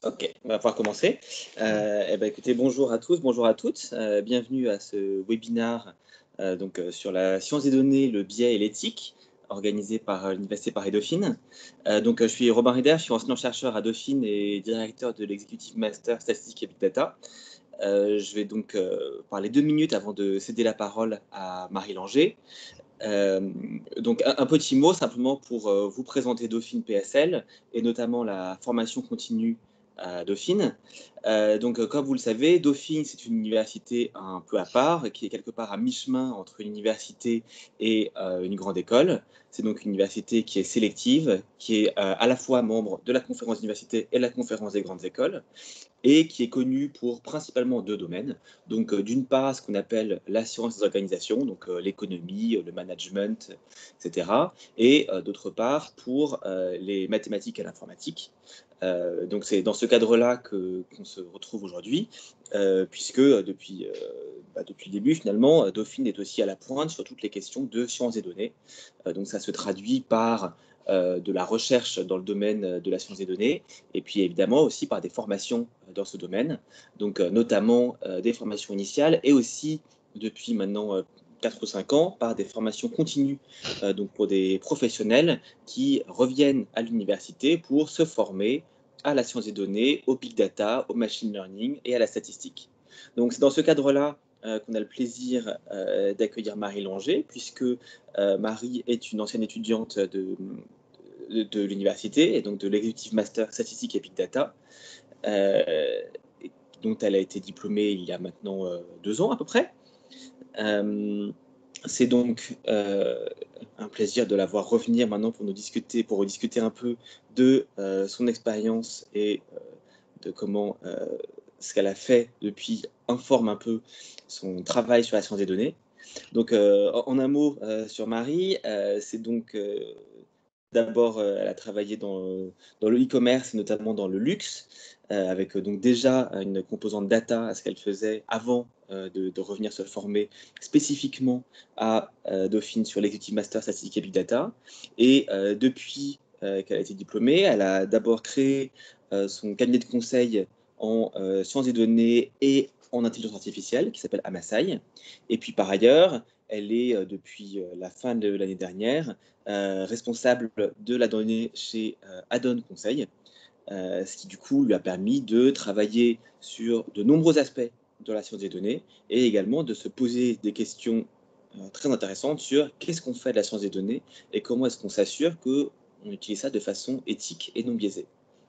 Ok, on va pouvoir commencer. Écoutez, bonjour à tous, bonjour à toutes. Bienvenue à ce webinaire sur la science des données, le biais et l'éthique, organisé par l'Université Paris-Dauphine. Je suis Robin Rider, je suis enseignant-chercheur à Dauphine et directeur de l'Executive Master Statistique et Big Data. Je vais donc parler 2 minutes avant de céder la parole à Marie Langer. Un petit mot simplement pour vous présenter Dauphine PSL et notamment la formation continue à Dauphine. Comme vous le savez, Dauphine, c'est une université un peu à part, qui est quelque part à mi-chemin entre une université et une grande école. C'est donc une université qui est sélective, qui est à la fois membre de la conférence d'université et de la conférence des grandes écoles, et qui est connue pour principalement 2 domaines. D'une part, ce qu'on appelle la science des organisations, l'économie, le management, etc. Et d'autre part, pour les mathématiques et l'informatique. C'est dans ce cadre-là qu'on se retrouve aujourd'hui, puisque depuis le début, finalement, Dauphine est aussi à la pointe sur toutes les questions de sciences des données. Ça se traduit par de la recherche dans le domaine de la science des données, et puis évidemment aussi par des formations dans ce domaine, notamment des formations initiales, et aussi depuis maintenant 4 ou 5 ans, par des formations continues pour des professionnels qui reviennent à l'université pour se former à la science des données, au big data, au machine learning et à la statistique. Donc c'est dans ce cadre-là qu'on a le plaisir d'accueillir Marie Langer, puisque Marie est une ancienne étudiante de l'université et donc de l'Executive Master Statistique et Big Data, dont elle a été diplômée il y a maintenant 2 ans à peu près. C'est donc un plaisir de la voir revenir maintenant pour rediscuter un peu de son expérience et de comment ce qu'elle a fait depuis informe un peu son travail sur la science des données. En un mot sur Marie, c'est donc d'abord, elle a travaillé dans le e-commerce et notamment dans le luxe, avec donc déjà une composante data à ce qu'elle faisait avant de revenir se former spécifiquement à Dauphine sur l'Executive Master Statistique et Big Data. Et depuis qu'elle a été diplômée, elle a d'abord créé son cabinet de conseil en sciences des données et en intelligence artificielle, qui s'appelle Amasai. Et puis par ailleurs, elle est depuis la fin de l'année dernière responsable de la donnée chez Adon Conseil, ce qui du coup lui a permis de travailler sur de nombreux aspects de la science des données et également de se poser des questions très intéressantes sur qu'est-ce qu'on fait de la science des données et comment est-ce qu'on s'assure qu'on utilise ça de façon éthique et non biaisée.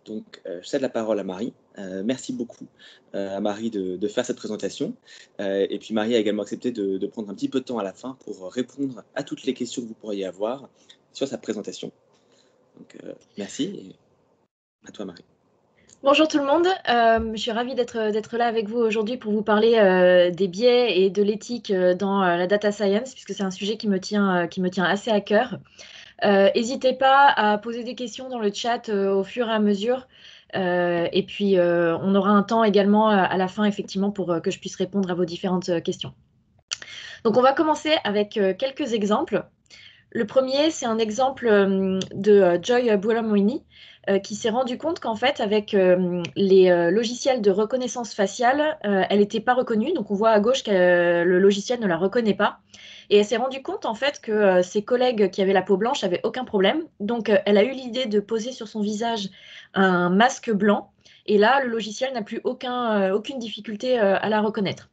Donc, je cède la parole à Marie. Merci beaucoup à Marie de faire cette présentation. Et puis, Marie a également accepté de prendre un petit peu de temps à la fin pour répondre à toutes les questions que vous pourriez avoir sur sa présentation. Donc, merci et à toi, Marie. Bonjour tout le monde, je suis ravie d'être là avec vous aujourd'hui pour vous parler des biais et de l'éthique dans la data science, puisque c'est un sujet qui me tient assez à cœur. N'hésitez pas à poser des questions dans le chat au fur et à mesure. Et puis, on aura un temps également à la fin, effectivement, pour que je puisse répondre à vos différentes questions. Donc, on va commencer avec quelques exemples. Le premier, c'est un exemple de Joy Buolamwini qui s'est rendu compte qu'en fait, avec les logiciels de reconnaissance faciale, elle n'était pas reconnue. Donc, on voit à gauche que le logiciel ne la reconnaît pas. Et elle s'est rendue compte en fait que ses collègues qui avaient la peau blanche n'avaient aucun problème. Donc, elle a eu l'idée de poser sur son visage un masque blanc. Et là, le logiciel n'a plus aucune difficulté à la reconnaître.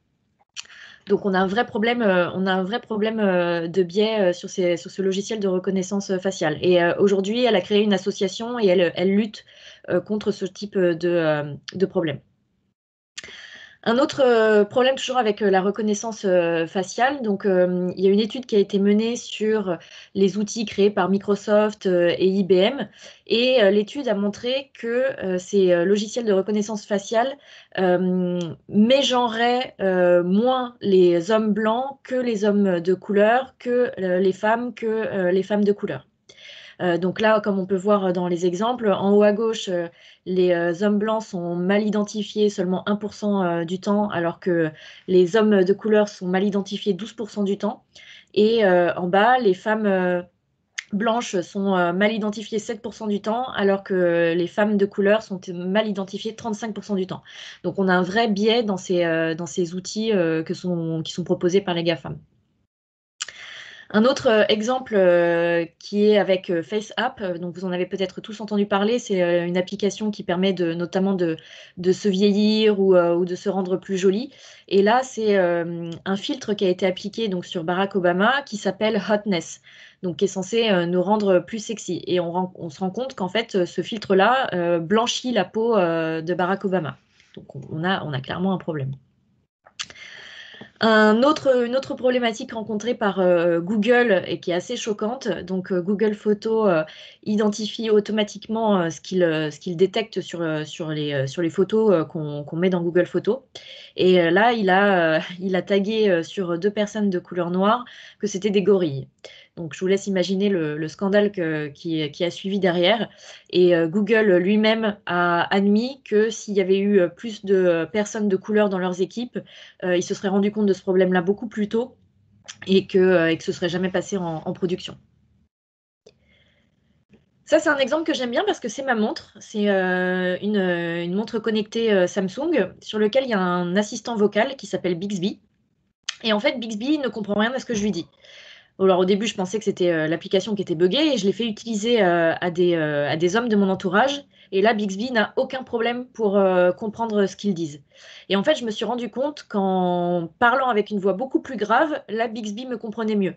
Donc, on a un vrai problème de biais sur ce logiciel de reconnaissance faciale. Et aujourd'hui, elle a créé une association et elle lutte contre ce type de problème. Un autre problème toujours avec la reconnaissance faciale, donc il y a une étude qui a été menée sur les outils créés par Microsoft et IBM, et l'étude a montré que ces logiciels de reconnaissance faciale mégenraient moins les hommes blancs que les hommes de couleur, que les femmes de couleur. Donc là, comme on peut voir dans les exemples, en haut à gauche, les hommes blancs sont mal identifiés seulement 1% du temps, alors que les hommes de couleur sont mal identifiés 12% du temps. Et en bas, les femmes blanches sont mal identifiées 7% du temps, alors que les femmes de couleur sont mal identifiées 35% du temps. Donc on a un vrai biais dans ces outils qui sont proposés par les GAFAM. Un autre exemple qui est avec FaceApp, donc vous en avez peut-être tous entendu parler, c'est une application qui permet notamment de se vieillir ou de se rendre plus jolie. Et là, c'est un filtre qui a été appliqué donc, sur Barack Obama qui s'appelle Hotness, donc qui est censé nous rendre plus sexy. Et on se rend compte qu'en fait, ce filtre-là blanchit la peau de Barack Obama. Donc on a clairement un problème. Une autre problématique rencontrée par Google et qui est assez choquante, donc Google Photos identifie automatiquement ce qu'il détecte sur les photos qu'on met dans Google Photos. Et là, il a tagué sur 2 personnes de couleur noire que c'était des gorilles. Donc, je vous laisse imaginer le scandale qui a suivi derrière. Et Google lui-même a admis que s'il y avait eu plus de personnes de couleur dans leurs équipes, ils se seraient rendus compte de ce problème-là beaucoup plus tôt et que ce ne serait jamais passé en production. Ça, c'est un exemple que j'aime bien parce que c'est ma montre. C'est une montre connectée Samsung sur laquelle il y a un assistant vocal qui s'appelle Bixby. Et en fait, Bixby ne comprend rien à ce que je lui dis. Alors au début, je pensais que c'était l'application qui était buggée et je l'ai fait utiliser à des hommes de mon entourage. Et là, Bixby n'a aucun problème pour comprendre ce qu'ils disent. Et en fait, je me suis rendu compte qu'en parlant avec une voix beaucoup plus grave, là, Bixby me comprenait mieux.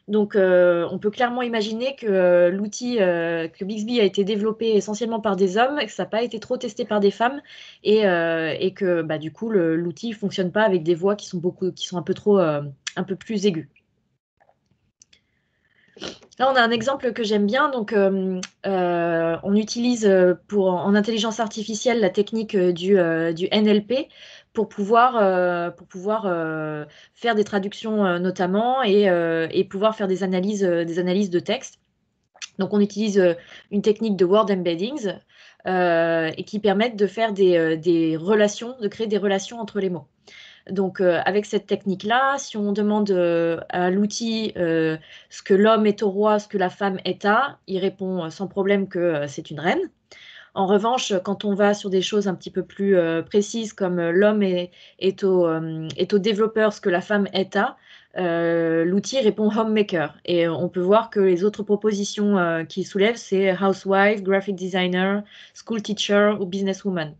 Donc, on peut clairement imaginer que l'outil, que Bixby a été développé essentiellement par des hommes, que ça n'a pas été trop testé par des femmes, et que bah, du coup, l'outil ne fonctionne pas avec des voix qui sont un peu plus aiguës. Là, on a un exemple que j'aime bien. Donc, on utilise en intelligence artificielle la technique du NLP pour pouvoir faire des traductions notamment et pouvoir faire des analyses de texte. Donc, on utilise une technique de word embeddings et qui permettent de faire des relations, de créer des relations entre les mots. Donc, avec cette technique-là, si on demande à l'outil ce que l'homme est au roi, ce que la femme est à, il répond sans problème que c'est une reine. En revanche, quand on va sur des choses un petit peu plus précises, comme l'homme est au développeur, ce que la femme est à, l'outil répond homemaker. Et on peut voir que les autres propositions qu'il soulève, c'est housewife, graphic designer, school teacher ou businesswoman.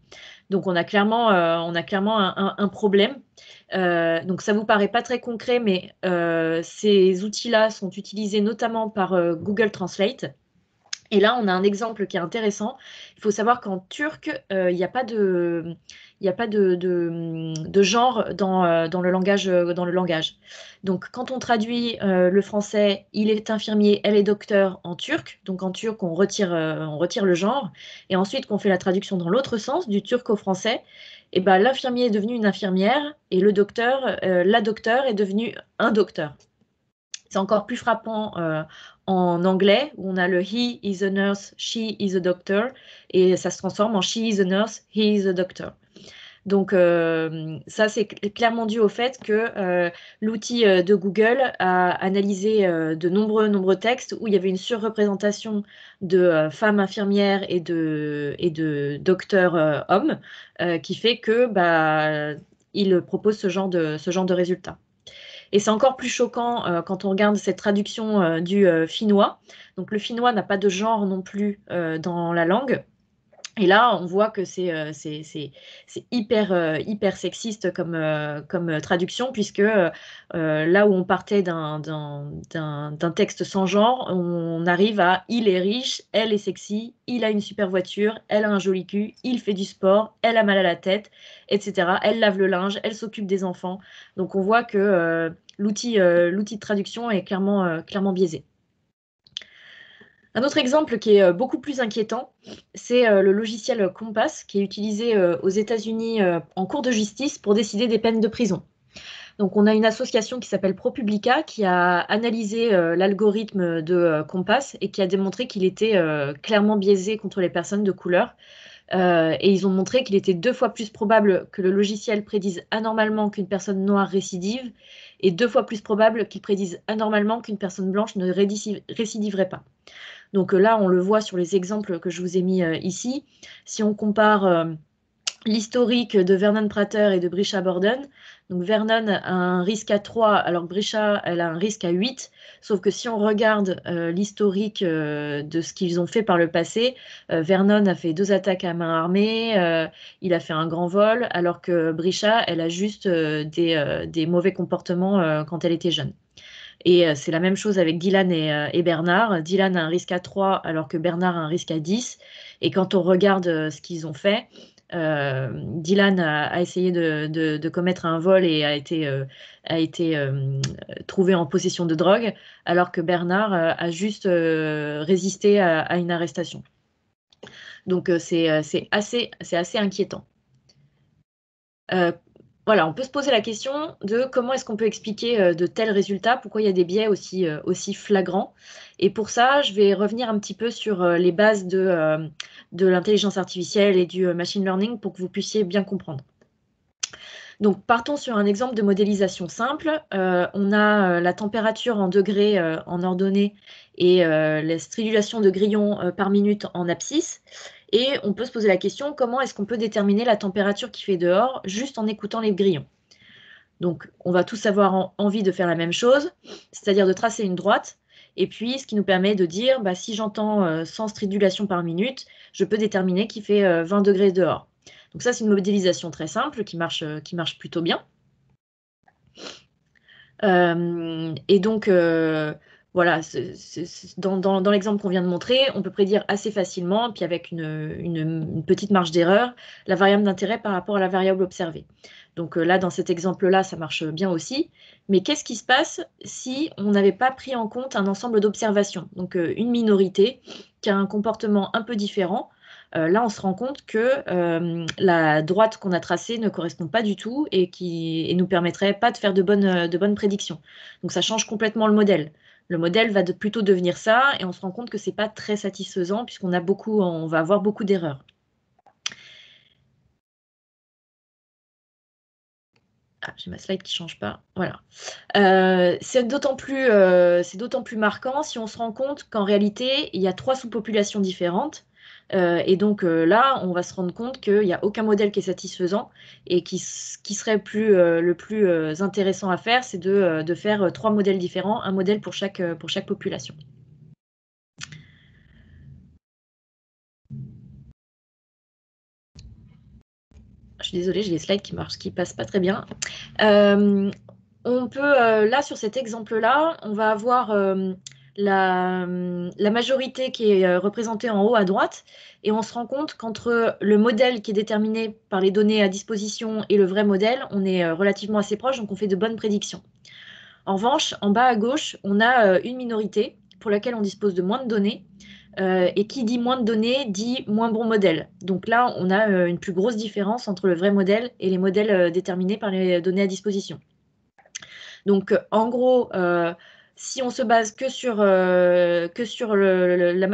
Donc, on a clairement un problème. Donc, ça vous paraît pas très concret, mais ces outils-là sont utilisés notamment par Google Translate. Et là, on a un exemple qui est intéressant. Il faut savoir qu'en turc, il n'y a pas de genre dans le langage. Donc, quand on traduit le français, il est infirmier, elle est docteur en turc. Donc, en turc, on retire le genre. Et ensuite, qu'on fait la traduction dans l'autre sens, du turc au français, et ben, l'infirmier est devenu une infirmière et la docteure est devenue un docteur. C'est encore plus frappant en anglais, où on a le he is a nurse, she is a doctor, et ça se transforme en she is a nurse, he is a doctor. Donc, ça, c'est clairement dû au fait que l'outil de Google a analysé de nombreux textes où il y avait une surreprésentation de femmes infirmières et de docteurs hommes, qui fait que bah, il propose ce genre de résultat. Et c'est encore plus choquant quand on regarde cette traduction du finnois. Donc le finnois n'a pas de genre non plus dans la langue. Et là, on voit que c'est hyper sexiste comme traduction, puisque là où on partait d'un texte sans genre, on arrive à il est riche, elle est sexy, il a une super voiture, elle a un joli cul, il fait du sport, elle a mal à la tête, etc. Elle lave le linge, elle s'occupe des enfants. Donc on voit que l'outil de traduction est clairement biaisé. Un autre exemple qui est beaucoup plus inquiétant, c'est le logiciel Compass qui est utilisé aux États-Unis en cours de justice pour décider des peines de prison. Donc, on a une association qui s'appelle ProPublica qui a analysé l'algorithme de Compass et qui a démontré qu'il était clairement biaisé contre les personnes de couleur. Et ils ont montré qu'il était 2 fois plus probable que le logiciel prédise anormalement qu'une personne noire récidive et 2 fois plus probable qu'il prédise anormalement qu'une personne blanche ne récidiverait pas. Donc là, on le voit sur les exemples que je vous ai mis ici. Si on compare l'historique de Vernon Prater et de Brisha Borden, donc Vernon a un risque à 3, alors que Brisha, elle a un risque à 8. Sauf que si on regarde l'historique de ce qu'ils ont fait par le passé, Vernon a fait 2 attaques à main armée, il a fait un grand vol, alors que Brisha, elle a juste des mauvais comportements quand elle était jeune. Et c'est la même chose avec Dylan et Bernard. Dylan a un risque à 3 alors que Bernard a un risque à 10. Et quand on regarde ce qu'ils ont fait, Dylan a essayé de commettre un vol et a été trouvé en possession de drogue, alors que Bernard a juste résisté à une arrestation. Donc c'est assez inquiétant. Voilà, on peut se poser la question de comment est-ce qu'on peut expliquer de tels résultats, pourquoi il y a des biais aussi flagrants. Et pour ça, je vais revenir un petit peu sur les bases de l'intelligence artificielle et du machine learning pour que vous puissiez bien comprendre. Donc, partons sur un exemple de modélisation simple. On a la température en degrés en ordonnée et la stridulation de grillons par minute en abscisse. Et on peut se poser la question, comment est-ce qu'on peut déterminer la température qu'il fait dehors juste en écoutant les grillons? Donc, on va tous avoir envie de faire la même chose, c'est-à-dire de tracer une droite. Et puis, ce qui nous permet de dire, bah, si j'entends 100 stridulations par minute, je peux déterminer qu'il fait 20 degrés dehors. Donc ça, c'est une modélisation très simple qui marche plutôt bien. Et donc, voilà, dans l'exemple qu'on vient de montrer, on peut prédire assez facilement, puis avec une petite marge d'erreur, la variable d'intérêt par rapport à la variable observée. Donc là, dans cet exemple-là, ça marche bien aussi. Mais qu'est-ce qui se passe si on n'avait pas pris en compte un ensemble d'observations? Donc une minorité qui a un comportement un peu différent. Là, on se rend compte que la droite qu'on a tracée ne correspond pas du tout et nous permettrait pas de faire de bonnes prédictions. Donc ça change complètement le modèle. Le modèle va plutôt devenir ça et on se rend compte que c'est pas très satisfaisant puisqu'on va avoir beaucoup d'erreurs. Ah, j'ai ma slide qui change pas. Voilà. C'est d'autant plus marquant si on se rend compte qu'en réalité, il y a 3 sous-populations différentes. Et donc là, on va se rendre compte qu'il n'y a aucun modèle qui est satisfaisant et qui serait le plus intéressant à faire, c'est de faire 3 modèles différents, un modèle pour chaque population. Je suis désolée, j'ai les slides qui passent pas très bien. On peut, là, sur cet exemple-là, on va avoir la majorité qui est représentée en haut à droite, et on se rend compte qu'entre le modèle qui est déterminé par les données à disposition et le vrai modèle, on est relativement assez proche, donc on fait de bonnes prédictions. En revanche, en bas à gauche, on a une minorité pour laquelle on dispose de moins de données, et qui dit moins de données dit moins bon modèle. Donc là, on a une plus grosse différence entre le vrai modèle et les modèles déterminés par les données à disposition. Donc, en gros, si on se base que sur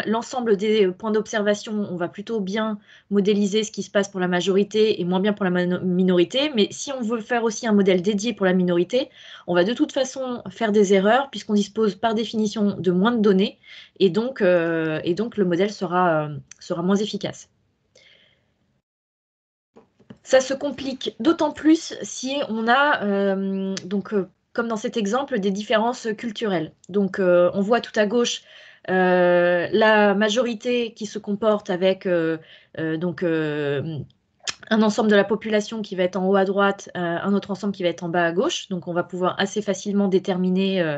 l'ensemble des points d'observation, on va plutôt bien modéliser ce qui se passe pour la majorité et moins bien pour la minorité. Mais si on veut faire aussi un modèle dédié pour la minorité, on va de toute façon faire des erreurs puisqu'on dispose par définition de moins de données et donc le modèle sera moins efficace. Ça se complique d'autant plus si on a comme dans cet exemple, des différences culturelles. Donc, on voit tout à gauche la majorité qui se comporte avec un ensemble de la population qui va être en haut à droite, un autre ensemble qui va être en bas à gauche. Donc, on va pouvoir assez facilement déterminer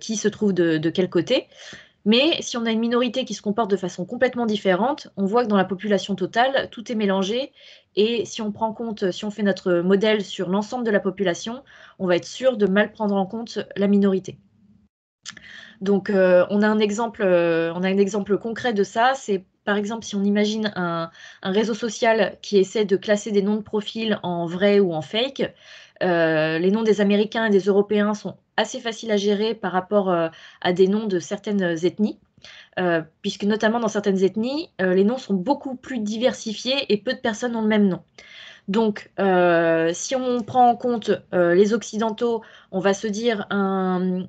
qui se trouve de quel côté. Mais si on a une minorité qui se comporte de façon complètement différente, on voit que dans la population totale, tout est mélangé. Et si on fait notre modèle sur l'ensemble de la population, on va être sûr de mal prendre en compte la minorité. Donc, on a un exemple concret de ça. C'est par exemple si on imagine un réseau social qui essaie de classer des noms de profils en vrai ou en fake. Les noms des Américains et des Européens sont assez faciles à gérer par rapport à des noms de certaines ethnies, puisque notamment dans certaines ethnies, les noms sont beaucoup plus diversifiés et peu de personnes ont le même nom. Donc, si on prend en compte les Occidentaux, on va se dire un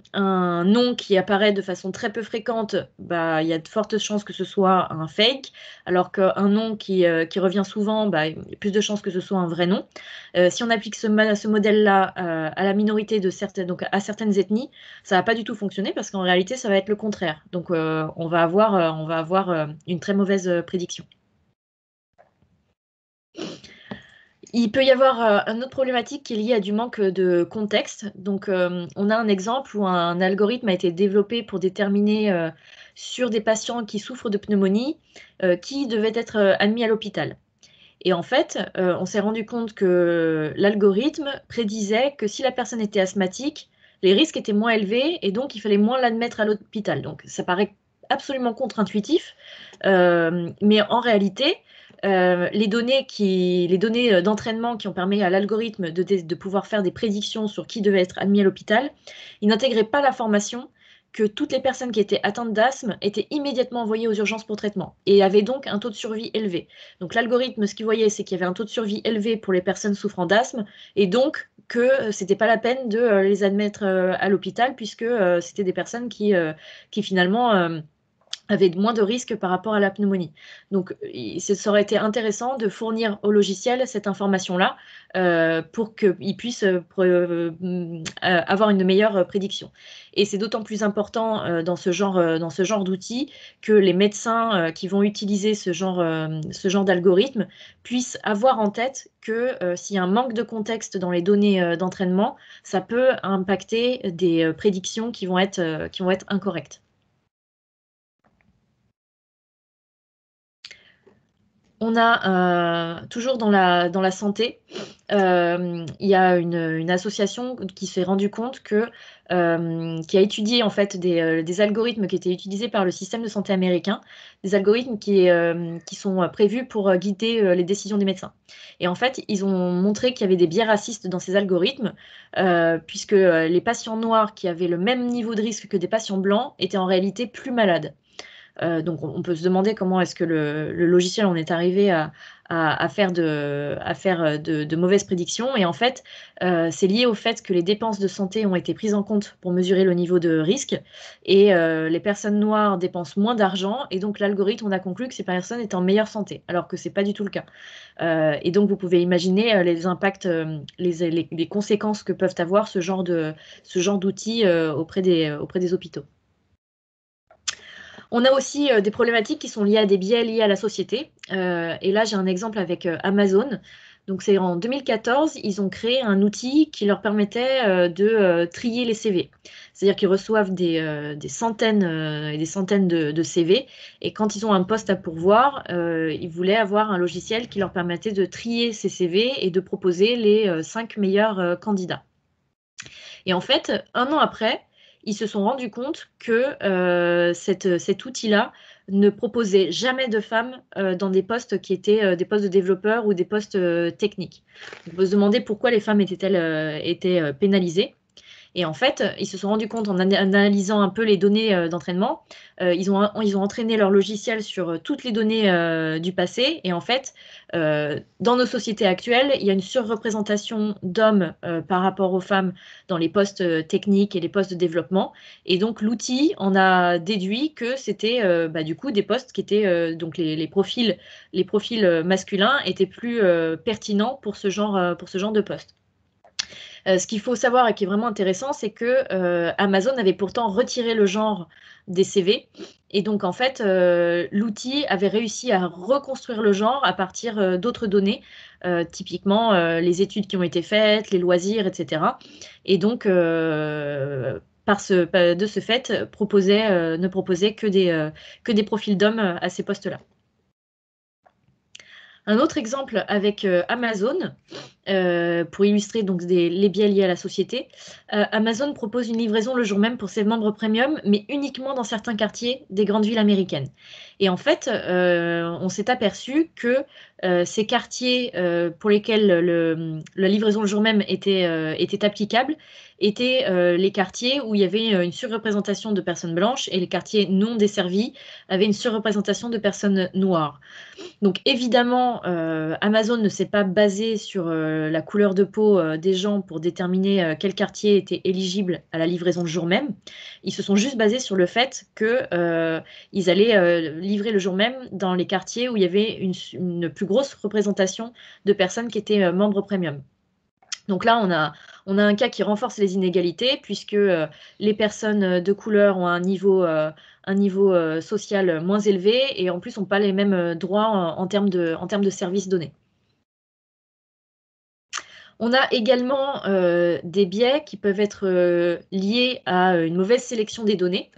nom qui apparaît de façon très peu fréquente, bah, il y a de fortes chances que ce soit un fake, alors qu'un nom qui revient souvent, bah, il y a plus de chances que ce soit un vrai nom. Si on applique ce modèle-là à la minorité de certaines, donc à certaines ethnies, ça va pas du tout fonctionner parce qu'en réalité, ça va être le contraire. Donc, on va avoir une très mauvaise prédiction. Il peut y avoir une autre problématique qui est liée à du manque de contexte. Donc, on a un exemple où un algorithme a été développé pour déterminer sur des patients qui souffrent de pneumonie qui devaient être admis à l'hôpital. Et en fait, on s'est rendu compte que l'algorithme prédisait que si la personne était asthmatique, les risques étaient moins élevés et donc il fallait moins l'admettre à l'hôpital. Donc, ça paraît absolument contre-intuitif, mais en réalité, les données d'entraînement qui ont permis à l'algorithme de pouvoir faire des prédictions sur qui devait être admis à l'hôpital, ils n'intégraient pas l'information que toutes les personnes qui étaient atteintes d'asthme étaient immédiatement envoyées aux urgences pour traitement et avaient donc un taux de survie élevé. Donc l'algorithme, ce qu'il voyait, c'est qu'il y avait un taux de survie élevé pour les personnes souffrant d'asthme et donc que c'était pas la peine de les admettre à l'hôpital puisque c'était des personnes qui finalement avaient moins de risques par rapport à la pneumonie. Donc, ça aurait été intéressant de fournir au logiciel cette information-là pour qu'il puisse avoir une meilleure prédiction. Et c'est d'autant plus important dans ce genre d'outils que les médecins qui vont utiliser ce genre d'algorithme puissent avoir en tête que s'il y a un manque de contexte dans les données d'entraînement, ça peut impacter des prédictions qui vont être incorrectes. On a toujours dans la santé, il y a une association qui s'est rendue compte qui a étudié en fait des algorithmes qui étaient utilisés par le système de santé américain, des algorithmes qui sont prévus pour guider les décisions des médecins. Et en fait, ils ont montré qu'il y avait des biais racistes dans ces algorithmes, puisque les patients noirs qui avaient le même niveau de risque que des patients blancs étaient en réalité plus malades. Donc on peut se demander comment est-ce que le logiciel en est arrivé à faire de mauvaises prédictions. Et en fait, c'est lié au fait que les dépenses de santé ont été prises en compte pour mesurer le niveau de risque. Et les personnes noires dépensent moins d'argent. Et donc l'algorithme, on a conclu que ces personnes étaient en meilleure santé, alors que ce n'est pas du tout le cas. Et donc vous pouvez imaginer les impacts, les conséquences que peuvent avoir ce genre d'outils auprès des hôpitaux. On a aussi des problématiques qui sont liées à des biais liés à la société. Et là, j'ai un exemple avec Amazon. Donc, c'est en 2014, ils ont créé un outil qui leur permettait de trier les CV. C'est-à-dire qu'ils reçoivent des centaines et des centaines de CV. Et quand ils ont un poste à pourvoir, ils voulaient avoir un logiciel qui leur permettait de trier ces CV et de proposer les 5 meilleurs candidats. Et en fait, un an après, ils se sont rendus compte que cet outil-là ne proposait jamais de femmes dans des postes qui étaient des postes de développeurs ou des postes techniques. On peut se demander pourquoi les femmes étaient pénalisées. Et en fait, ils se sont rendus compte en analysant un peu les données d'entraînement, ils ont entraîné leur logiciel sur toutes les données du passé. Et en fait, dans nos sociétés actuelles, il y a une surreprésentation d'hommes par rapport aux femmes dans les postes techniques et les postes de développement. Et donc, l'outil en a déduit que c'était du coup des postes qui étaient, donc les profils masculins étaient plus pertinents pour ce genre de poste. Ce qu'il faut savoir et qui est vraiment intéressant, c'est que Amazon avait pourtant retiré le genre des CV. Et donc, en fait, l'outil avait réussi à reconstruire le genre à partir d'autres données, typiquement les études qui ont été faites, les loisirs, etc. Et donc, de ce fait, ne proposait que des profils d'hommes à ces postes-là. Un autre exemple avec Amazon, pour illustrer donc les biais liés à la société. Amazon propose une livraison le jour même pour ses membres premium, mais uniquement dans certains quartiers des grandes villes américaines. Et en fait, on s'est aperçu que ces quartiers pour lesquels la livraison le jour même était applicable étaient les quartiers où il y avait une surreprésentation de personnes blanches, et les quartiers non desservis avaient une surreprésentation de personnes noires. Donc évidemment, Amazon ne s'est pas basé sur la couleur de peau des gens pour déterminer quel quartier était éligible à la livraison le jour même. Ils se sont juste basés sur le fait qu'ils allaient livrer le jour même dans les quartiers où il y avait une plus grosse représentation de personnes qui étaient membres premium. Donc là, on a un cas qui renforce les inégalités, puisque les personnes de couleur ont un niveau social moins élevé, et en plus n'ont pas les mêmes droits en termes de services donnés. On a également des biais qui peuvent être liés à une mauvaise sélection des données.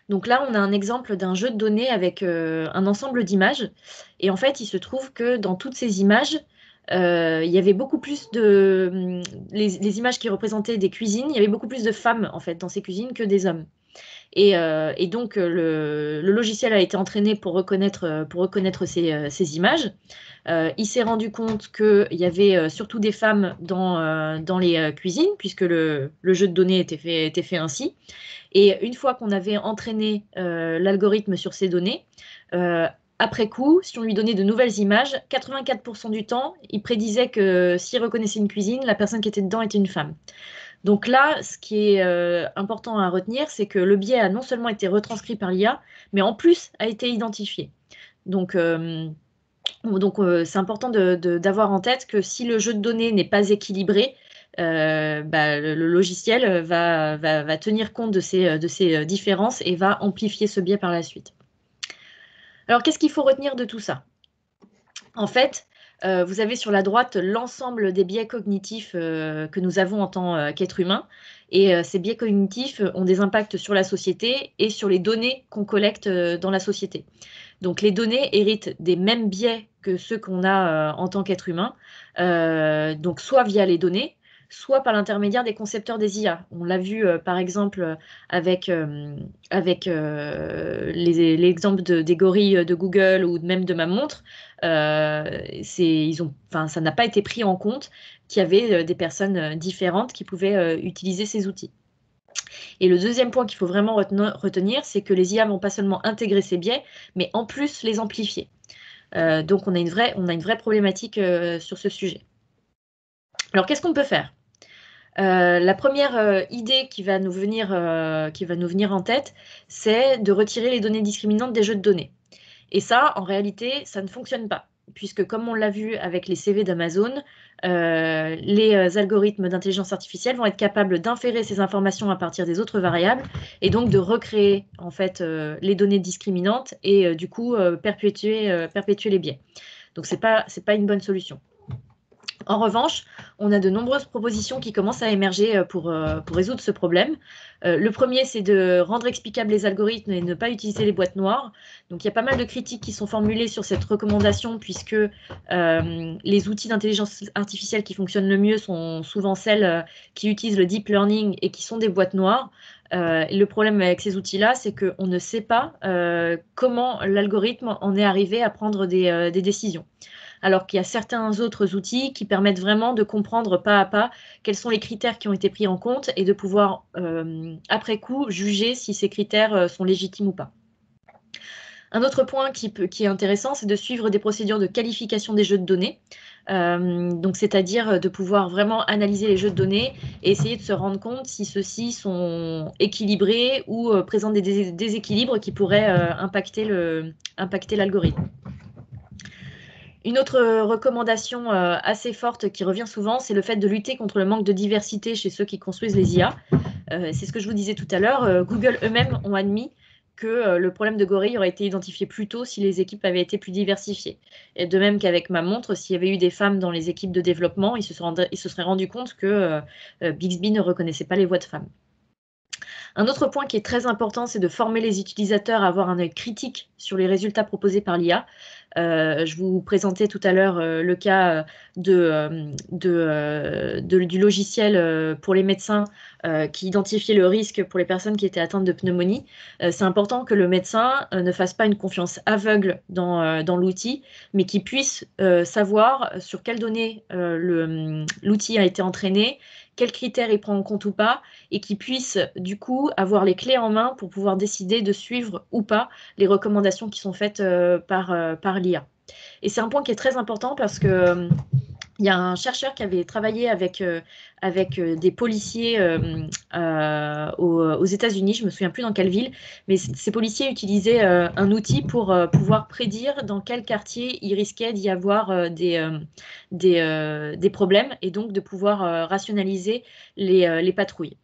Donc là, on a un exemple d'un jeu de données avec un ensemble d'images. Et en fait, il se trouve que dans toutes ces images, il y avait beaucoup plus les images qui représentaient des cuisines, il y avait beaucoup plus de femmes en fait dans ces cuisines que des hommes. Et donc, le logiciel a été entraîné pour reconnaître ces images. Il s'est rendu compte qu'il y avait surtout des femmes dans les cuisines, puisque le jeu de données était fait ainsi. Et une fois qu'on avait entraîné l'algorithme sur ces données, après coup, si on lui donnait de nouvelles images, 84% du temps, il prédisait que s'il reconnaissait une cuisine, la personne qui était dedans était une femme. Donc là, ce qui est important à retenir, c'est que le biais a non seulement été retranscrit par l'IA, mais en plus a été identifié. Donc c'est important d'avoir en tête que si le jeu de données n'est pas équilibré, le logiciel va tenir compte de ces différences et va amplifier ce biais par la suite. Alors, qu'est-ce qu'il faut retenir de tout ça? En fait, vous avez sur la droite l'ensemble des biais cognitifs que nous avons en tant qu'être humain. Et ces biais cognitifs ont des impacts sur la société et sur les données qu'on collecte dans la société. Donc les données héritent des mêmes biais que ceux qu'on a en tant qu'être humain, donc soit via les données, soit par l'intermédiaire des concepteurs des IA. On l'a vu par exemple avec l'exemple des gorilles de Google ou même de ma montre. Ça n'a pas été pris en compte qu'il y avait des personnes différentes qui pouvaient utiliser ces outils. Et le deuxième point qu'il faut vraiment retenir, c'est que les IA vont pas seulement intégrer ces biais, mais en plus les amplifier. Donc on a une vraie problématique sur ce sujet. Alors qu'est-ce qu'on peut faire? La première idée qui va nous venir en tête, c'est de retirer les données discriminantes des jeux de données. Et ça, en réalité, ça ne fonctionne pas, puisque comme on l'a vu avec les CV d'Amazon, les algorithmes d'intelligence artificielle vont être capables d'inférer ces informations à partir des autres variables, et donc de recréer en fait les données discriminantes et du coup perpétuer les biais. Donc c'est pas une bonne solution. En revanche, on a de nombreuses propositions qui commencent à émerger pour résoudre ce problème. Le premier, c'est de rendre explicables les algorithmes et ne pas utiliser les boîtes noires. Donc, il y a pas mal de critiques qui sont formulées sur cette recommandation, puisque les outils d'intelligence artificielle qui fonctionnent le mieux sont souvent celles qui utilisent le deep learning et qui sont des boîtes noires. Le problème avec ces outils-là, c'est qu'on ne sait pas comment l'algorithme en est arrivé à prendre des décisions. Alors qu'il y a certains autres outils qui permettent vraiment de comprendre pas à pas quels sont les critères qui ont été pris en compte et de pouvoir, après coup, juger si ces critères sont légitimes ou pas. Un autre point qui est intéressant, c'est de suivre des procédures de qualification des jeux de données. Donc, c'est-à-dire de pouvoir vraiment analyser les jeux de données et essayer de se rendre compte si ceux-ci sont équilibrés ou présentent des déséquilibres qui pourraient impacter l'algorithme. Une autre recommandation assez forte qui revient souvent, c'est le fait de lutter contre le manque de diversité chez ceux qui construisent les IA. C'est ce que je vous disais tout à l'heure. Google eux-mêmes ont admis que le problème de gorille aurait été identifié plus tôt si les équipes avaient été plus diversifiées. Et de même qu'avec ma montre, s'il y avait eu des femmes dans les équipes de développement, ils se seraient rendus compte que Bixby ne reconnaissait pas les voix de femmes. Un autre point qui est très important, c'est de former les utilisateurs à avoir un œil critique sur les résultats proposés par l'IA. Je vous présentais tout à l'heure le cas du logiciel pour les médecins qui identifiait le risque pour les personnes qui étaient atteintes de pneumonie. C'est important que le médecin ne fasse pas une confiance aveugle dans l'outil, mais qu'il puisse savoir sur quelles données l'outil a été entraîné, quels critères il prend en compte ou pas, et qu'il puisse du coup avoir les clés en main pour pouvoir décider de suivre ou pas les recommandations qui sont faites par l'IA. Et c'est un point qui est très important parce que il y a un chercheur qui avait travaillé avec des policiers aux États-Unis, je ne me souviens plus dans quelle ville, mais ces policiers utilisaient un outil pour pouvoir prédire dans quel quartier il risquait d'y avoir des problèmes et donc de pouvoir rationaliser les patrouilles.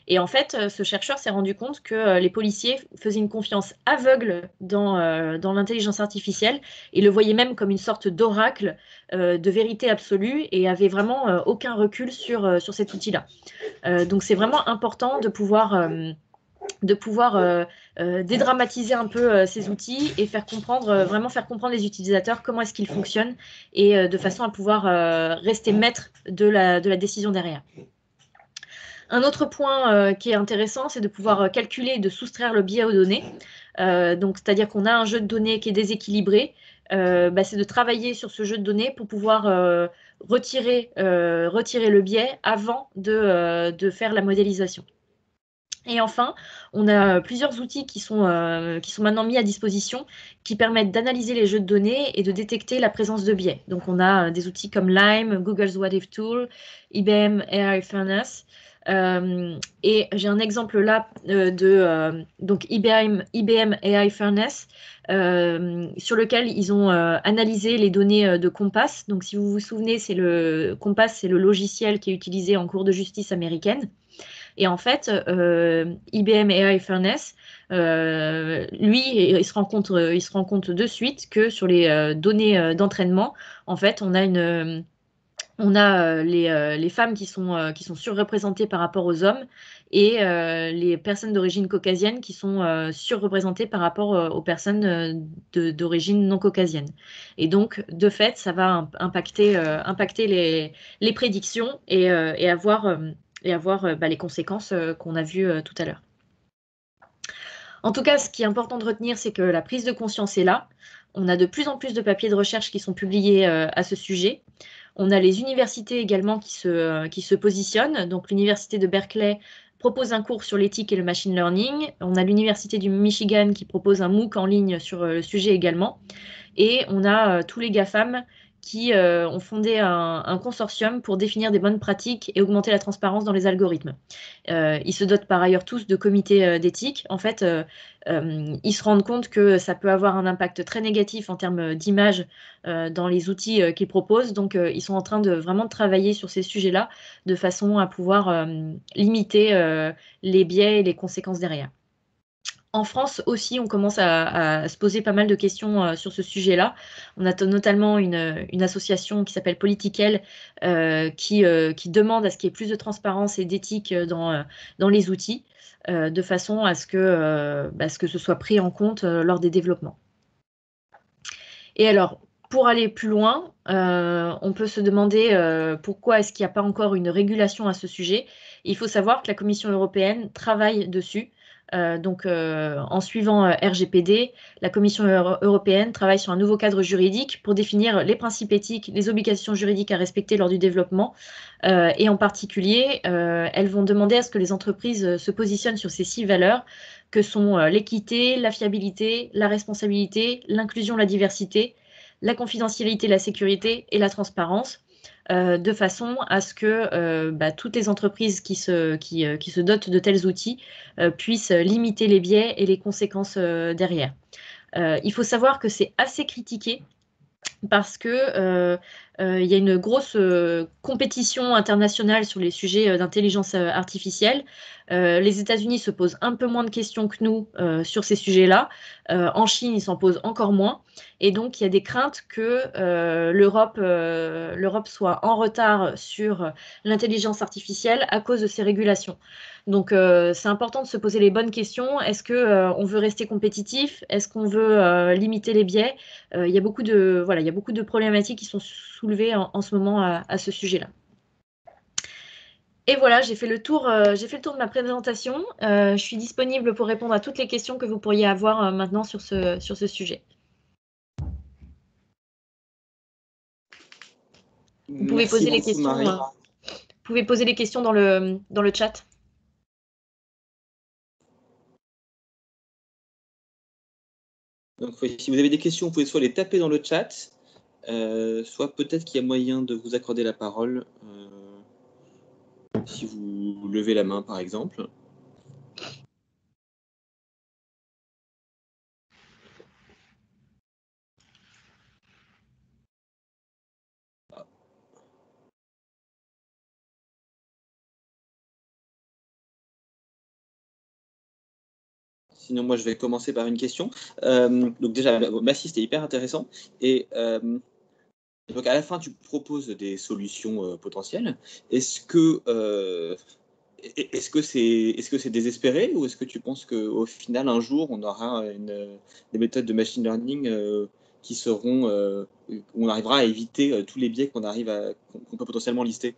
Et en fait, ce chercheur s'est rendu compte que les policiers faisaient une confiance aveugle dans l'intelligence artificielle et le voyaient même comme une sorte d'oracle de vérité absolue et avaient vraiment aucun recul sur cet outil-là. Donc c'est vraiment important de pouvoir dédramatiser un peu ces outils et vraiment faire comprendre les utilisateurs comment est-ce qu'ils fonctionnent et de façon à pouvoir rester maître de la décision derrière. Un autre point qui est intéressant, c'est de pouvoir calculer et de soustraire le biais aux données. Donc, c'est-à-dire qu'on a un jeu de données qui est déséquilibré. C'est de travailler sur ce jeu de données pour pouvoir retirer le biais avant de faire la modélisation. Et enfin, on a plusieurs outils qui sont maintenant mis à disposition qui permettent d'analyser les jeux de données et de détecter la présence de biais. Donc, on a des outils comme Lime, Google's What If Tool, IBM AI Fairness. Et j'ai un exemple là donc IBM AI Fairness sur lequel ils ont analysé les données de Compass. Donc, si vous vous souvenez, Compass, c'est le logiciel qui est utilisé en cour de justice américaine. Et en fait, IBM AI Fairness, lui, il se rend compte de suite que sur les données d'entraînement, en fait, on a les femmes qui sont surreprésentées par rapport aux hommes et les personnes d'origine caucasienne qui sont surreprésentées par rapport aux personnes d'origine non caucasienne. Et donc, de fait, ça va impacter les prédictions et avoir les conséquences qu'on a vues tout à l'heure. En tout cas, ce qui est important de retenir, c'est que la prise de conscience est là. On a de plus en plus de papiers de recherche qui sont publiés à ce sujet. On a les universités également qui se positionnent. Donc, l'université de Berkeley propose un cours sur l'éthique et le machine learning. On a l'université du Michigan qui propose un MOOC en ligne sur le sujet également. Et on a tous les GAFAM qui ont fondé un consortium pour définir des bonnes pratiques et augmenter la transparence dans les algorithmes. Ils se dotent par ailleurs tous de comités d'éthique. En fait, ils se rendent compte que ça peut avoir un impact très négatif en termes d'image dans les outils qu'ils proposent. Donc, ils sont en train de vraiment travailler sur ces sujets-là de façon à pouvoir limiter les biais et les conséquences derrière. En France aussi, on commence à se poser pas mal de questions sur ce sujet-là. On a notamment une association qui s'appelle Politiquel qui demande à ce qu'il y ait plus de transparence et d'éthique dans les outils, de façon à ce que ce soit pris en compte lors des développements. Et alors, pour aller plus loin, on peut se demander pourquoi est-ce qu'il n'y a pas encore une régulation à ce sujet. Il faut savoir que la Commission européenne travaille dessus. En suivant RGPD, la Commission européenne travaille sur un nouveau cadre juridique pour définir les principes éthiques, les obligations juridiques à respecter lors du développement. Et en particulier, elles vont demander à ce que les entreprises se positionnent sur ces 6 valeurs que sont l'équité, la fiabilité, la responsabilité, l'inclusion, la diversité, la confidentialité, la sécurité et la transparence. De façon à ce que toutes les entreprises qui se dotent de tels outils puissent limiter les biais et les conséquences derrière. Il faut savoir que c'est assez critiqué parce que il y a une grosse compétition internationale sur les sujets d'intelligence artificielle. Les États-Unis se posent un peu moins de questions que nous sur ces sujets-là. En Chine, ils s'en posent encore moins. Et donc, il y a des craintes que l'Europe soit en retard sur l'intelligence artificielle à cause de ces régulations. Donc, c'est important de se poser les bonnes questions. Est-ce qu'on veut rester compétitif? Est-ce qu'on veut limiter les biais? Il y a beaucoup de problématiques qui sont soulevées en ce moment à ce sujet-là. Et voilà, j'ai fait le tour de ma présentation. Je suis disponible pour répondre à toutes les questions que vous pourriez avoir maintenant sur ce sujet. Vous pouvez Merci poser les beaucoup, questions, Marie. vous pouvez poser les questions dans le chat. Donc, si vous avez des questions, vous pouvez soit les taper dans le chat, soit peut-être qu'il y a moyen de vous accorder la parole si vous levez la main, par exemple. Sinon, moi, je vais commencer par une question. Donc déjà, merci, c'était hyper intéressant. Et donc, à la fin, tu proposes des solutions potentielles. Est-ce que c'est désespéré ou est-ce que tu penses qu'au final, un jour, on aura des méthodes de machine learning qui seront, où on arrivera à éviter tous les biais qu'on peut potentiellement lister?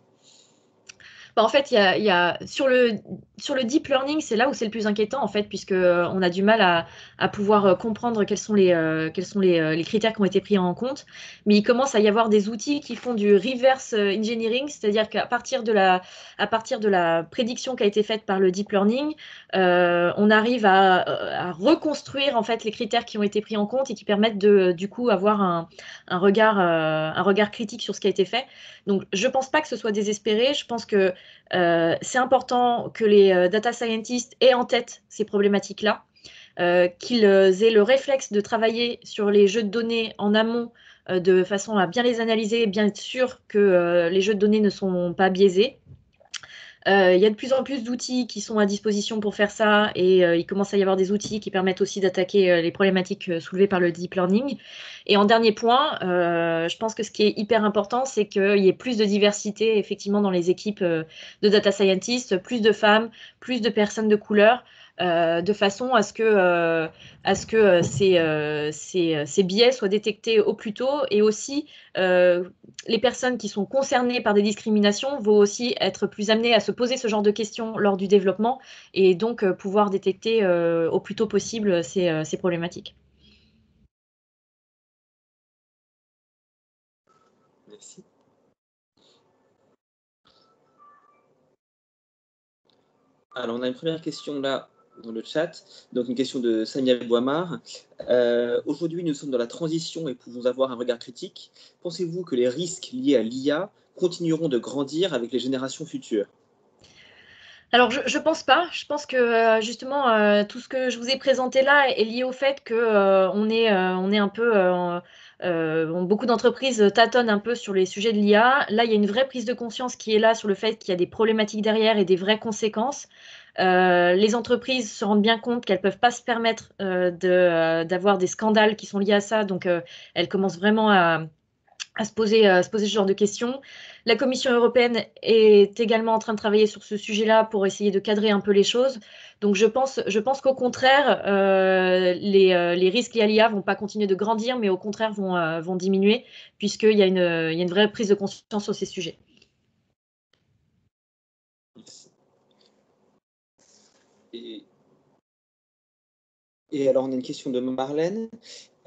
Bah, en fait, il y a sur le deep learning, c'est là où c'est le plus inquiétant, en fait, puisque on a du mal à pouvoir comprendre quels sont les critères qui ont été pris en compte. Mais il commence à y avoir des outils qui font du reverse engineering, c'est-à-dire qu'à partir de la prédiction qui a été faite par le deep learning, on arrive à reconstruire en fait les critères qui ont été pris en compte et qui permettent de du coup avoir un regard critique sur ce qui a été fait. Donc, je ne pense pas que ce soit désespéré. Je pense que c'est important que les data scientists aient en tête ces problématiques-là, qu'ils aient le réflexe de travailler sur les jeux de données en amont de façon à bien les analyser, bien être sûr que les jeux de données ne sont pas biaisés. Il y a de plus en plus d'outils qui sont à disposition pour faire ça et il commence à y avoir des outils qui permettent aussi d'attaquer les problématiques soulevées par le deep learning. Et en dernier point, je pense que ce qui est hyper important, c'est qu'il y ait plus de diversité effectivement dans les équipes de data scientists, plus de femmes, plus de personnes de couleur. De façon à ce que ces biais soient détectés au plus tôt et aussi les personnes qui sont concernées par des discriminations vont aussi être plus amenées à se poser ce genre de questions lors du développement et donc pouvoir détecter au plus tôt possible ces problématiques. Merci. Alors, on a une première question là dans le chat. Donc, une question de Samia Boimard. Aujourd'hui, nous sommes dans la transition et pouvons avoir un regard critique. Pensez-vous que les risques liés à l'IA continueront de grandir avec les générations futures? Alors, je pense pas. Je pense que justement, tout ce que je vous ai présenté là est lié au fait que on est un peu. Beaucoup d'entreprises tâtonnent un peu sur les sujets de l'IA. Là, il y a une vraie prise de conscience qui est là sur le fait qu'il y a des problématiques derrière et des vraies conséquences. Les entreprises se rendent bien compte qu'elles ne peuvent pas se permettre d'avoir des scandales qui sont liés à ça. Donc, elles commencent vraiment à se poser ce genre de questions. La Commission européenne est également en train de travailler sur ce sujet-là pour essayer de cadrer un peu les choses. Donc je pense qu'au contraire, les risques liés à l'IA vont pas continuer de grandir, mais au contraire vont diminuer, puisqu'il y a il y a une vraie prise de conscience sur ces sujets. Et, et alors, on a une question de Marlène.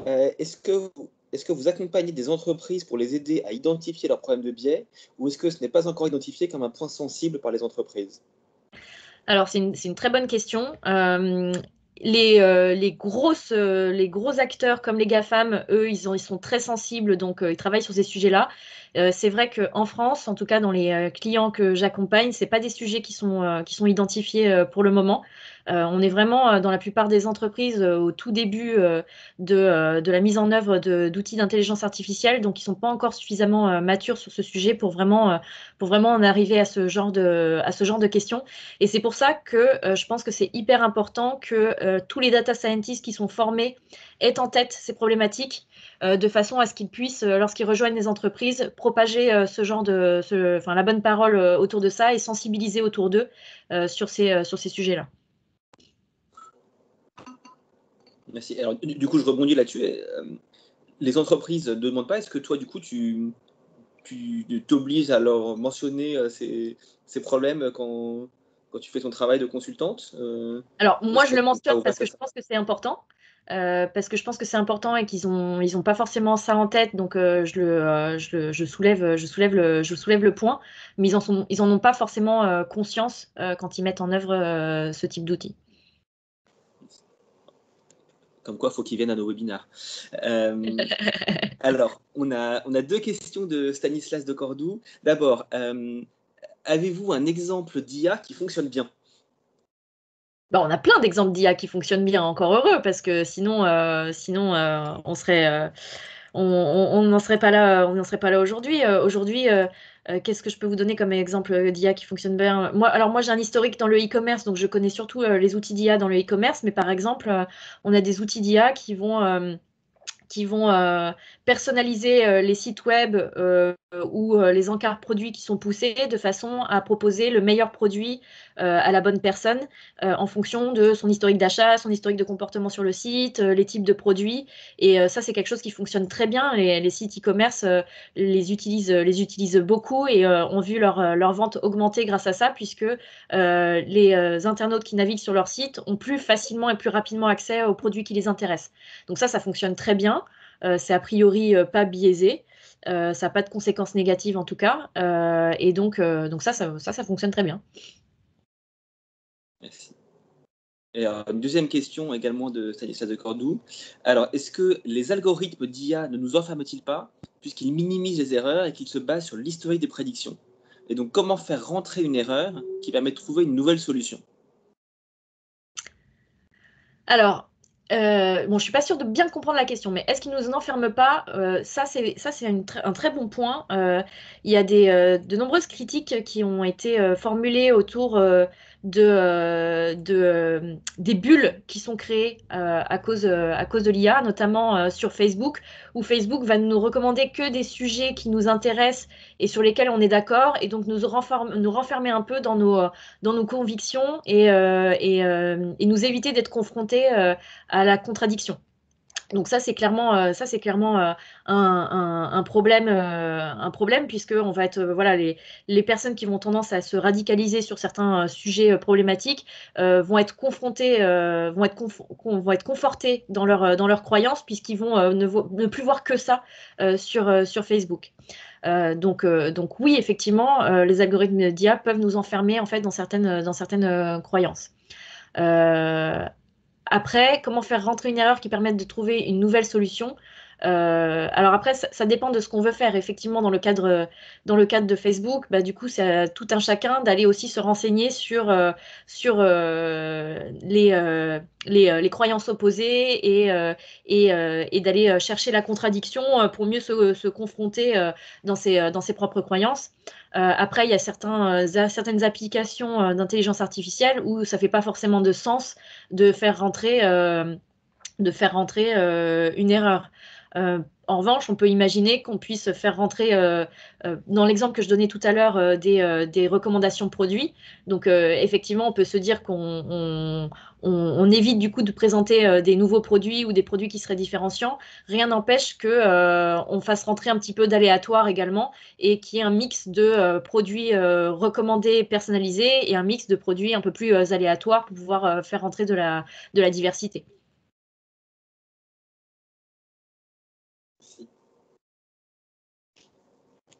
Est-ce que vous accompagnez des entreprises pour les aider à identifier leurs problèmes de biais ou est-ce que ce n'est pas encore identifié comme un point sensible par les entreprises? Alors, c'est une très bonne question. Les gros acteurs comme les GAFAM, eux, ils sont très sensibles, donc ils travaillent sur ces sujets-là. C'est vrai qu'en France, en tout cas dans les clients que j'accompagne, c'est pas des sujets qui sont identifiés pour le moment. On est vraiment dans la plupart des entreprises au tout début de la mise en œuvre d'outils d'intelligence artificielle, donc ils sont pas encore suffisamment matures sur ce sujet pour vraiment en arriver à ce genre de questions. Et c'est pour ça que je pense que c'est hyper important que tous les data scientists qui sont formés aient en tête ces problématiques de façon à ce qu'ils puissent, lorsqu'ils rejoignent les entreprises, propager la bonne parole autour de ça et sensibiliser autour d'eux sur ces sujets-là. Merci. Alors, du coup, je rebondis là-dessus. Les entreprises ne demandent pas, est-ce que toi, du coup, tu t'obliges à leur mentionner ces problèmes quand tu fais ton travail de consultante? Alors, moi, je le Pas mentionne ouvert parce à que je ça. pense que c'est important. Parce que je pense que c'est important et qu'ils ont pas forcément ça en tête, donc je soulève le point, mais ils en ont pas forcément conscience quand ils mettent en œuvre ce type d'outils. Comme quoi, il faut qu'ils viennent à nos webinaires. Alors, on a deux questions de Stanislas de Cordoue. D'abord, avez-vous un exemple d'IA qui fonctionne bien? Bah, on a plein d'exemples d'IA qui fonctionnent bien, encore heureux, parce que sinon, on n'en serait pas là, on n'en serait pas là aujourd'hui. Qu'est-ce que je peux vous donner comme exemple d'IA qui fonctionne bien? Moi, j'ai un historique dans le e-commerce, donc je connais surtout les outils d'IA dans le e-commerce, mais par exemple, on a des outils d'IA qui vont personnaliser les sites web ou les encarts produits qui sont poussés de façon à proposer le meilleur produit à la bonne personne en fonction de son historique d'achat, son historique de comportement sur le site, les types de produits. Et ça, c'est quelque chose qui fonctionne très bien. Les sites e-commerce les utilisent beaucoup et ont vu leur vente augmenter grâce à ça, puisque les internautes qui naviguent sur leur site ont plus facilement et plus rapidement accès aux produits qui les intéressent. Donc ça fonctionne très bien. C'est a priori pas biaisé. Ça n'a pas de conséquences négatives en tout cas. Et donc ça fonctionne très bien. Merci. Et une deuxième question également de Stanislas de Cordoue. Alors, est-ce que les algorithmes d'IA ne nous enferment-ils pas, puisqu'ils minimisent les erreurs et qu'ils se basent sur l'historique des prédictions? Et donc, comment faire rentrer une erreur qui permet de trouver une nouvelle solution? Alors, bon, je suis pas sûre de bien comprendre la question, mais est-ce qu'ils nous enferment pas? Ça, c'est un très bon point. Il y a de nombreuses critiques qui ont été formulées autour des bulles qui sont créées à cause de l'IA, notamment sur Facebook, où Facebook va nous recommander que des sujets qui nous intéressent et sur lesquels on est d'accord, et donc nous renfermer un peu dans nos convictions et nous éviter d'être confrontés à la contradiction. Donc ça c'est clairement un problème puisque on va être voilà les personnes qui vont tendance à se radicaliser sur certains sujets problématiques vont être confrontées vont être confortées dans leurs croyances puisqu'ils vont ne plus voir que ça sur Facebook. Donc oui, effectivement, les algorithmes d'IA peuvent nous enfermer en fait dans certaines croyances. Euh, Après, comment faire rentrer une erreur qui permette de trouver une nouvelle solution? Alors après, ça dépend de ce qu'on veut faire. Effectivement, dans le cadre de Facebook, bah, du coup, c'est à tout un chacun d'aller aussi se renseigner sur les croyances opposées et d'aller chercher la contradiction pour mieux se confronter dans ses propres croyances. Après, il y a certaines applications d'intelligence artificielle où ça fait pas forcément de sens de faire rentrer, une erreur. En revanche, on peut imaginer qu'on puisse faire rentrer, dans l'exemple que je donnais tout à l'heure, des recommandations produits. Donc, effectivement, on peut se dire on évite du coup de présenter des nouveaux produits ou des produits qui seraient différenciants. Rien n'empêche que on fasse rentrer un petit peu d'aléatoire également et qu'il y ait un mix de produits recommandés, personnalisés et un mix de produits un peu plus aléatoires pour pouvoir faire rentrer de la diversité.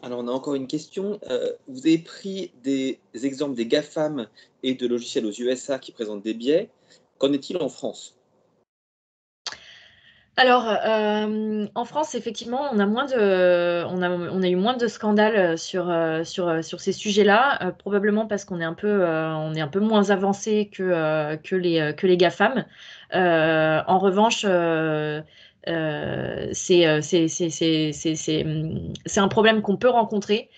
Alors, on a encore une question. Vous avez pris des exemples des GAFAM et de logiciels aux USA qui présentent des biais. Qu'en est-il en France? Alors, en France, effectivement, on a eu moins de scandales sur ces sujets-là, probablement parce on est un peu moins avancé que les GAFAM. En revanche, c'est un problème qu'on peut rencontrer.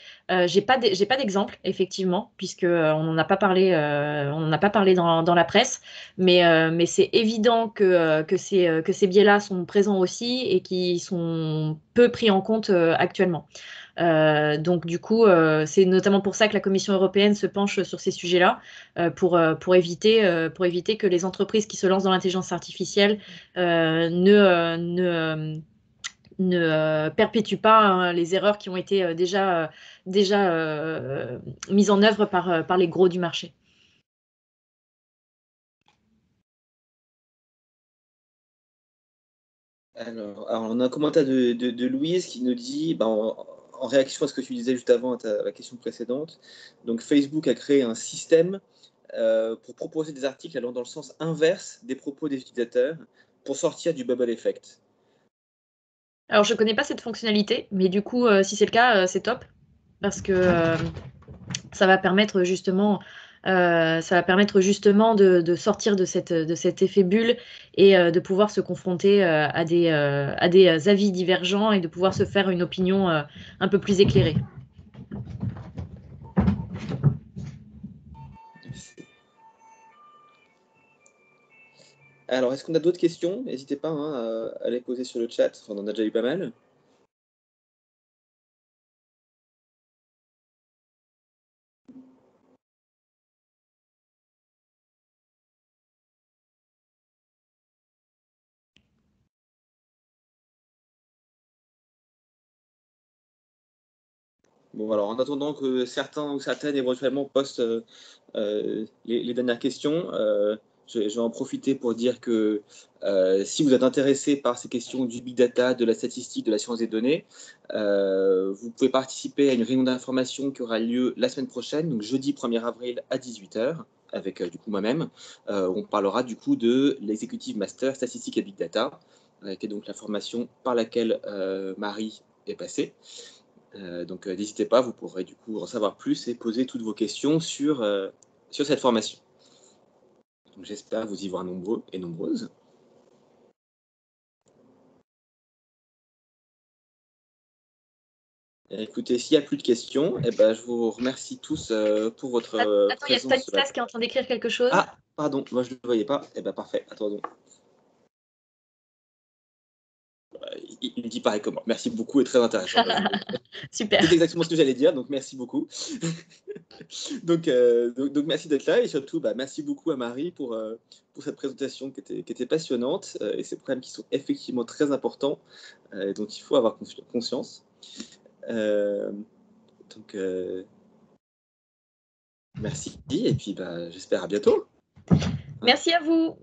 J'ai pas d'exemple, effectivement, puisque on n'en a pas parlé dans la presse. Mais c'est évident que ces biais-là sont présents aussi et qui sont peu pris en compte actuellement. Donc du coup, c'est notamment pour ça que la Commission européenne se penche sur ces sujets-là, pour éviter que les entreprises qui se lancent dans l'intelligence artificielle ne perpétue pas hein, les erreurs qui ont été déjà mises en œuvre par les gros du marché. Alors, on a un commentaire de Louise qui nous dit, en réaction à ce que tu disais juste avant à la question précédente, donc Facebook a créé un système pour proposer des articles allant dans le sens inverse des propos des utilisateurs pour sortir du bubble effect. Alors, je ne connais pas cette fonctionnalité, mais du coup, si c'est le cas, c'est top, parce que ça va permettre justement, de sortir de cet effet bulle et de pouvoir se confronter à des avis divergents et de pouvoir se faire une opinion un peu plus éclairée. Alors, est-ce qu'on a d'autres questions? N'hésitez pas hein, à les poser sur le chat, on en a déjà eu pas mal. Bon, alors en attendant que certains ou certaines éventuellement postent les dernières questions, je vais en profiter pour dire que si vous êtes intéressé par ces questions du big data, de la statistique, de la science des données, vous pouvez participer à une réunion d'information qui aura lieu la semaine prochaine, donc jeudi 1er avril à 18h, avec du coup moi-même. On parlera du coup de l'Executive Master Statistique et Big Data, qui est donc la formation par laquelle Marie est passée. Donc n'hésitez pas, vous pourrez du coup en savoir plus et poser toutes vos questions sur cette formation. J'espère vous y voir nombreux et nombreuses. Écoutez, s'il n'y a plus de questions, je vous remercie tous pour votre Attends, il y a présence. Stanislas qui est en train d'écrire quelque chose. Ah, pardon, moi je ne le voyais pas. Parfait, attendons. Il dit pareil que moi. Merci beaucoup et très intéressant. Super. C'est exactement ce que j'allais dire, donc merci beaucoup. donc merci d'être là et surtout merci beaucoup à Marie pour cette présentation qui était passionnante et ces problèmes qui sont effectivement très importants dont il faut avoir conscience. Donc merci et puis j'espère à bientôt. Merci à vous.